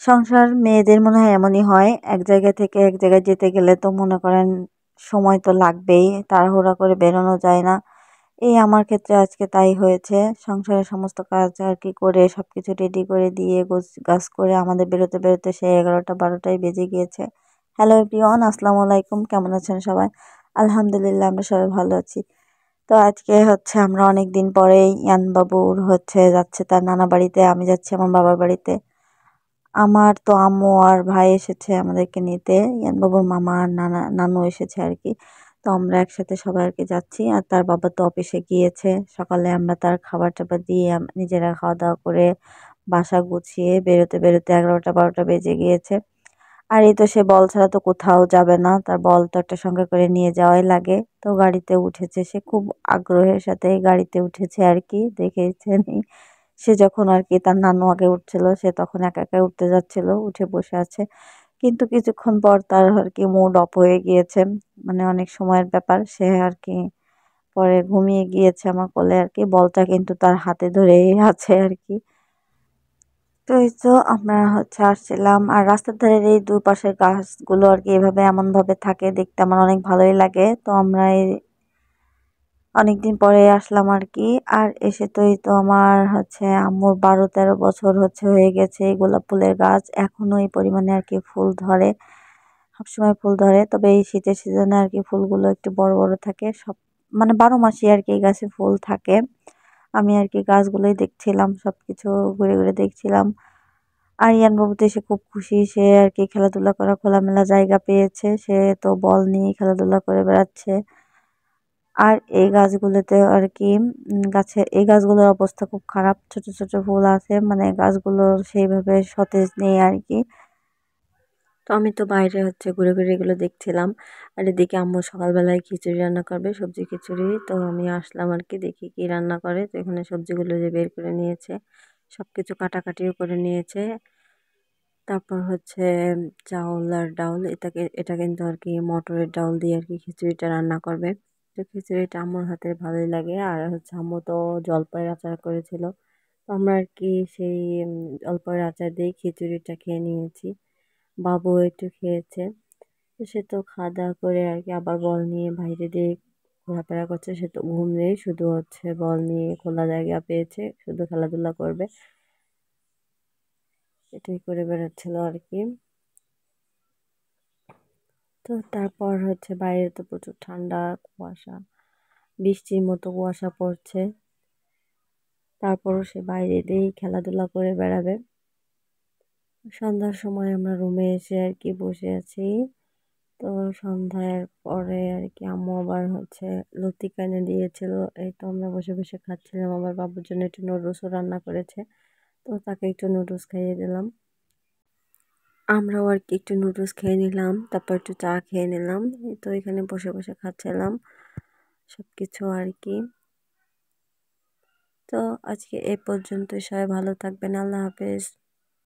সংসার মেয়েদের মনে হয় এমনই হয়, এক জায়গা থেকে এক জায়গায় যেতে গেলে তো মনে করেন সময় তো লাগবেই, তাড়াহুড়া করে বেরোনো যায় না। এই আমার ক্ষেত্রে আজকে তাই হয়েছে। সংসারের সমস্ত কাজ আর কি করে সবকিছু রেডি করে দিয়ে গাছ করে আমাদের বেরোতে বেরোতে সেই 11টা 12টাই বেজে গিয়েছে। হ্যালো এভরিওয়ান, আসসালামু আলাইকুম। কেমন আছেন সবাই? আলহামদুলিল্লাহ, আমরা সবাই ভালো আছি। তো আজকে হচ্ছে আমরা অনেক দিন পরেই ইয়ান বাবুর যাচ্ছে তার নানা বাড়িতে, আমি যাচ্ছি আমার বাবার বাড়িতে। আমার তো আম্মু আর ভাই এসেছে আমাদেরকে নিতে, ইয়ান বাবুর মামা আর নানু এসেছে আর কি। তো আমরা একসাথে সবাই আর কি যাচ্ছি, আর তার বাবা তো অফিসে গিয়েছে। সকালে আমরা তার খাবার টাবার দিয়ে নিজেরা খাওয়া দাওয়া করে বাসা গুছিয়ে বেরোতে বেরোতে 11টা 12টা বেজে গিয়েছে। আর এই তো সে বল ছাড়া তো কোথাও যাবে না, তার বল তো একটা সঙ্গে করে নিয়ে যাওয়াই লাগে। তো গাড়িতে উঠেছে, সে খুব আগ্রহের সাথে গাড়িতে উঠেছে আর কি, দেখেছেন। সে যখন আর কি তার নানু আগে উঠছিল, সে তখন একা একা উঠতে যাচ্ছিল, উঠে বসে আছে। কিন্তু কিছুক্ষণ পর তার আর কি মুড অফ হয়ে গিয়েছে, মানে অনেক সময়ের ব্যাপার, সে আর কি পরে ঘুমিয়ে গিয়েছে আমার কোলে আর কি। বলটা কিন্তু তার হাতে ধরেই আছে আর কি। তো এই তো আমরা আসছিলাম, আর রাস্তার ধারের এই দুপাশের গাছগুলো আর কি এভাবে এমন ভাবে থাকে, দেখতে আমার অনেক ভালোই লাগে। তো আমরা এই অনেকদিন পরে আসলাম আর কি। আর এসে তো এই তো আমার আম্মুর 12-13 বছর হয়ে গেছে এই গোলাপ ফুলের গাছ, এখনো এই পরিমাণে আর কি ফুল ধরে, সবসময় ফুল ধরে। তবে এই শীতের সিজনে আর কি ফুলগুলো একটু বড় বড় থাকে, সব মানে 12 মাসই আর কি এই গাছে ফুল থাকে। আমি আর কি গাছগুলোই দেখছিলাম, সবকিছু ঘুরে ঘুরে দেখছিলাম। আর ইয়ান বাবু তো এসে খুব খুশি, সে আর কি খেলাধুলা করা খোলামেলা জায়গা পেয়েছে, সে তো বল নিয়ে খেলাধুলা করে বেড়াচ্ছে। আর এই গাছগুলোতে আর কি এই গাছগুলোর অবস্থা খুব খারাপ, ছোট ছোট ফুল আছে, মানে গাছগুলো সেইভাবে সতেজ নেই আর কি। তো আমি তো বাইরে ঘুরে ঘুরে এগুলো দেখছিলাম। আর এদিকে আম্মু সকালবেলায় খিচুড়ি রান্না করবে, সবজি খিচুড়ি। তো আমি আসলাম আর কি, দেখি কি রান্না করে। তো এখানে সবজিগুলো যে বের করে নিয়েছে, সবকিছু কাটাকাটিও করে নিয়েছে। তারপর চাউল আর ডাউল, এটা কিন্তু আর কি মটরের ডাউল দিয়ে আর কি খিচুড়িটা রান্না করবে। তো খিচুড়িটা আম্মুর হাতের ভালোই লাগে। আর আম্মু তো জলপাইয়ের আচার করেছিল, তো আমরা আর কি সেই জলপাইয়ের আচার দিয়ে খিচুড়িটা খেয়ে নিয়েছি। বাবু একটু খেয়েছে। তো সে তো খাওয়া দাওয়া করে আর কি আবার বল নিয়ে বাইরে দিয়ে ঘোরাফেরা করছে। সে তো ঘুম নেই, শুধু বল নিয়ে খোলা জায়গা পেয়েছে, শুধু খেলাধুলা করবে, এটাই করে বেড়াচ্ছিল আর কি। তো তারপর বাইরে তো প্রচুর ঠান্ডা, কুয়াশা, বৃষ্টির মতো কুয়াশা পড়ছে। তারপরও সে বাইরে দিয়েই খেলাধুলা করে বেড়াবে। সন্ধ্যার সময় আমরা রুমে এসে আর কি বসে আছি। তো সন্ধ্যার পরে আর কি আম্মু আবার লতিকা এনে দিয়েছিল, এই তো আমরা বসে বসে খাচ্ছিলাম। আমার বাবুর জন্য একটু নুডলসও রান্না করেছে, তো তাকে একটু নুডলস খাইয়ে দিলাম। আমরাও আর কি একটু নুডলস খেয়ে নিলাম, তারপর একটু চা খেয়ে নিলাম। এই তো এখানে বসে বসে খাচ্ছিলাম সবকিছু আর কি। তো আজকে এ পর্যন্ত, সবাই ভালো থাকবেন, আল্লাহ হাফেজ।